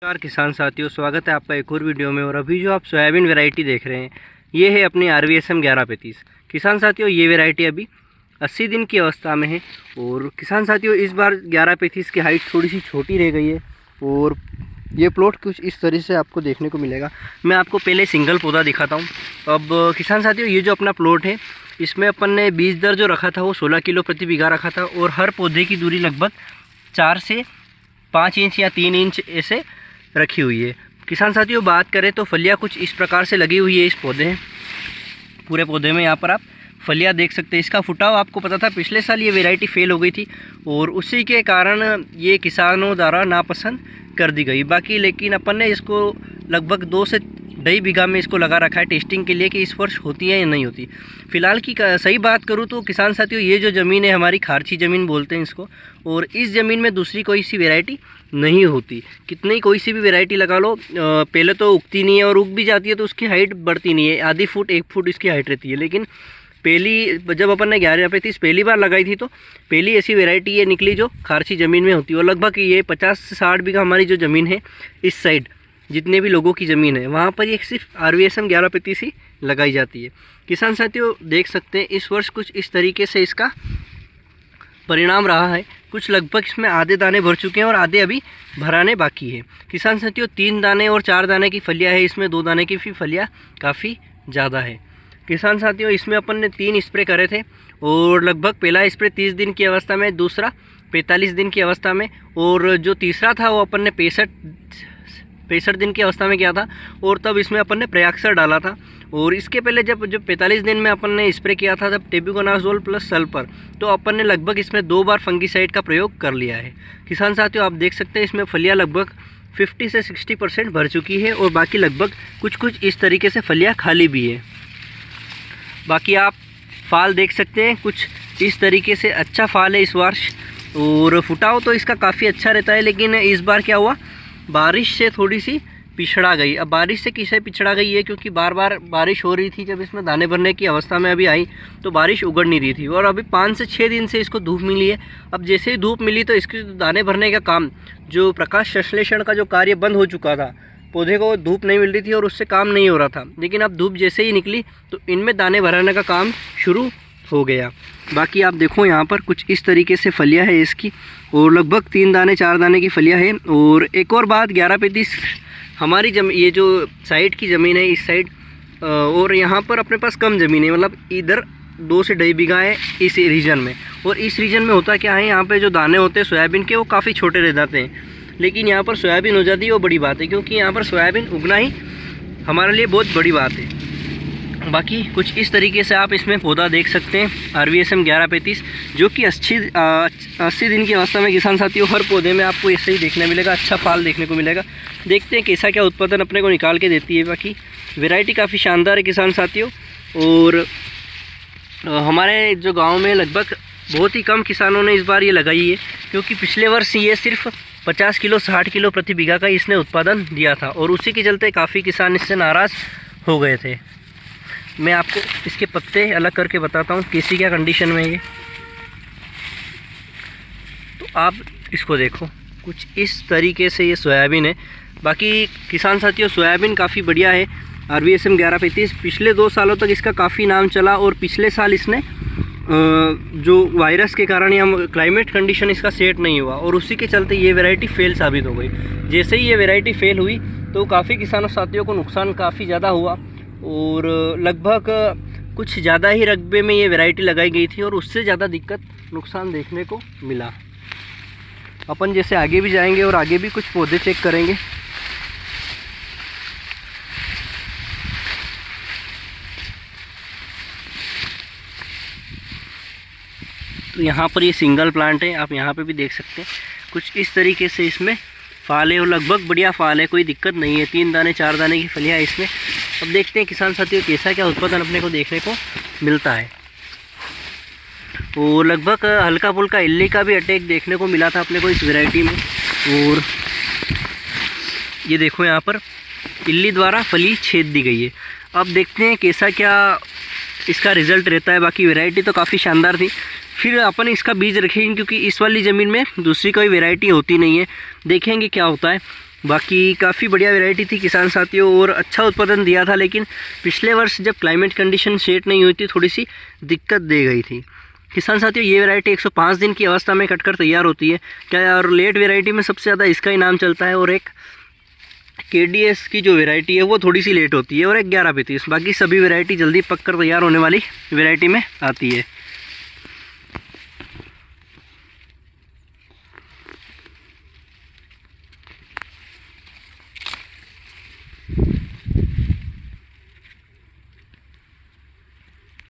नमस्कार किसान साथियों, स्वागत है आपका एक और वीडियो में। और अभी जो आप सोयाबीन वैरायटी देख रहे हैं ये है अपनी RVSM 1135। किसान साथियों ये वैरायटी अभी 80 दिन की अवस्था में है। और किसान साथियों इस बार 1135 की हाइट थोड़ी सी छोटी रह गई है और ये प्लॉट कुछ इस तरह से आपको देखने को मिलेगा। मैं आपको पहले सिंगल पौधा दिखाता हूँ। अब किसान साथियों ये जो अपना प्लॉट है इसमें अपन ने बीज दर जो रखा था वो 16 किलो प्रति बीघा रखा था और हर पौधे की दूरी लगभग 4 से 5 इंच या 3 इंच ऐसे रखी हुई है। किसान साथियों बात करें तो फलियाँ कुछ इस प्रकार से लगी हुई है इस पौधे पूरे पौधे में। यहाँ पर आप फलियाँ देख सकते हैं। इसका फुटाव आपको पता था पिछले साल ये वैरायटी फेल हो गई थी और उसी के कारण ये किसानों द्वारा नापसंद कर दी गई। बाकी लेकिन अपन ने इसको लगभग 2 से 2.5 बीघा में इसको लगा रखा है टेस्टिंग के लिए कि इस वर्ष होती है या नहीं होती। फ़िलहाल की सही बात करूँ तो किसान साथियों ये जो ज़मीन है हमारी खारची ज़मीन बोलते हैं इसको, और इस ज़मीन में दूसरी कोई सी वैरायटी नहीं होती। कितनी कोई सी भी वैरायटी लगा लो पहले तो उगती नहीं है और उग भी जाती है तो उसकी हाइट बढ़ती नहीं है। आधी फुट 1 फुट इसकी हाइट रहती है। लेकिन पहली जब अपन ने 1135 पहली बार लगाई थी तो पहली ऐसी वैरायटी ये निकली जो खारची ज़मीन में होती है। और लगभग ये 50 से 60 बीघा हमारी जो ज़मीन है इस साइड जितने भी लोगों की ज़मीन है वहाँ पर ये सिर्फ RVSM 1135 ही लगाई जाती है। किसान साथियों देख सकते हैं इस वर्ष कुछ इस तरीके से इसका परिणाम रहा है। कुछ लगभग इसमें आधे दाने भर चुके हैं और आधे अभी भराने बाकी है। किसान साथियों 3 दाने और 4 दाने की फलियाँ है, इसमें 2 दाने की भी फलियाँ काफ़ी ज़्यादा है। किसान साथियों इसमें अपन ने 3 स्प्रे करे थे और लगभग पहला स्प्रे 30 दिन की अवस्था में, दूसरा 45 दिन की अवस्था में और जो तीसरा था वो अपन ने 65 दिन की अवस्था में किया था। और तब इसमें अपन ने प्रयाक्सर डाला था। और इसके पहले जब 45 दिन में अपन ने स्प्रे किया था तब टेबुकोनाजोल प्लस सल्फर, तो अपन ने लगभग इसमें 2 बार फंगीसाइड का प्रयोग कर लिया है। किसान साथियों आप देख सकते हैं इसमें फलियाँ लगभग 50 से 60% भर चुकी है और बाकी लगभग कुछ इस तरीके से फलियाँ खाली भी है। बाकी आप फाल देख सकते हैं कुछ इस तरीके से अच्छा फाल है इस वर्ष और फुटाव तो इसका काफ़ी अच्छा रहता है। लेकिन इस बार क्या हुआ, बारिश से थोड़ी सी पिछड़ा गई। अब बारिश से किसे पिछड़ा गई है क्योंकि बार बार बारिश हो रही थी। जब इसमें दाने भरने की अवस्था में अभी आई तो बारिश उगड़ नहीं रही थी और अभी 5 से 6 दिन से इसको धूप मिली है। अब जैसे ही धूप मिली तो इसके दाने भरने का काम, जो प्रकाश संश्लेषण का जो कार्य बंद हो चुका था, पौधे को धूप नहीं मिल रही थी और उससे काम नहीं हो रहा था। लेकिन अब धूप जैसे ही निकली तो इनमें दाने भराने का काम शुरू हो गया। बाकी आप देखो यहाँ पर कुछ इस तरीके से फलियाँ है इसकी और लगभग 3 दाने 4 दाने की फलियाँ है। और एक और बात 1135 हमारी ये जो साइड की ज़मीन है इस साइड और यहाँ पर अपने पास कम ज़मीन है, मतलब इधर 2 से 2.5 बीघा है इस रीजन में। और इस रीजन में होता क्या है, यहाँ पे जो दाने होते हैं सोयाबीन के वो काफ़ी छोटे रह जाते हैं। लेकिन यहाँ पर सोयाबीन हो जाती है वो बड़ी बात है, क्योंकि यहाँ पर सोयाबीन उगना ही हमारे लिए बहुत बड़ी बात है। बाकी कुछ इस तरीके से आप इसमें पौधा देख सकते हैं RVSM 1135 जो कि 80 दिन की अवस्था में। किसान साथियों हर पौधे में आपको ऐसे ही देखने मिलेगा, अच्छा फाल देखने को मिलेगा। देखते हैं कैसा क्या उत्पादन अपने को निकाल के देती है। बाकी वैरायटी काफ़ी शानदार है किसान साथियों। और हमारे जो गाँव में लगभग बहुत ही कम किसानों ने इस बार ये लगाई है, क्योंकि पिछले वर्ष ये सिर्फ 50 किलो 60 किलो प्रति बीघा का इसने उत्पादन दिया था और उसी के चलते काफ़ी किसान इससे नाराज़ हो गए थे। मैं आपको इसके पत्ते अलग करके बताता हूँ कैसी क्या कंडीशन में ये, तो आप इसको देखो कुछ इस तरीके से ये सोयाबीन है। बाकी किसान साथियों सोयाबीन काफ़ी बढ़िया है RVSM 1135। पिछले 2 सालों तक इसका काफ़ी नाम चला और पिछले साल इसने जो वायरस के कारण या क्लाइमेट कंडीशन इसका सेट नहीं हुआ और उसी के चलते ये वैरायटी फेल साबित हो गई। जैसे ही ये वैरायटी फेल हुई तो काफ़ी किसानों साथियों को नुकसान काफ़ी ज़्यादा हुआ और लगभग कुछ ज़्यादा ही रकबे में ये वैरायटी लगाई गई थी और उससे ज़्यादा दिक्कत नुकसान देखने को मिला। अपन जैसे आगे भी जाएंगे और आगे भी कुछ पौधे चेक करेंगे। तो यहाँ पर ये सिंगल प्लांट है, आप यहाँ पे भी देख सकते हैं कुछ इस तरीके से इसमें फाल है और लगभग बढ़िया फाल है, कोई दिक्कत नहीं है। 3 दाने 4 दाने की फलियाँ है इसमें। अब देखते हैं किसान साथियों कैसा क्या उत्पादन अपने को देखने को मिलता है। और लगभग हल्का फुल्का इल्ली का भी अटैक देखने को मिला था अपने को इस वैरायटी में। और ये देखो यहाँ पर इल्ली द्वारा फली छेद दी गई है। अब देखते हैं कैसा क्या इसका रिज़ल्ट रहता है। बाकी वैरायटी तो काफ़ी शानदार थी। फिर अपन इसका बीज रखेंगे क्योंकि इस वाली ज़मीन में दूसरी कोई वैरायटी होती नहीं है। देखेंगे क्या होता है। बाकी काफ़ी बढ़िया वैरायटी थी किसान साथियों और अच्छा उत्पादन दिया था, लेकिन पिछले वर्ष जब क्लाइमेट कंडीशन सेट नहीं हुई थी थोड़ी सी दिक्कत दे गई थी। किसान साथियों ये वैरायटी 105 दिन की अवस्था में कटकर तैयार होती है क्या, और लेट वैरायटी में सबसे ज़्यादा इसका ही नाम चलता है। और एक KDS की जो वैरायटी है वो थोड़ी सी लेट होती है, और एक 1135। बाकी सभी वैरायटी जल्दी पककर तैयार होने वाली वैरायटी में आती है।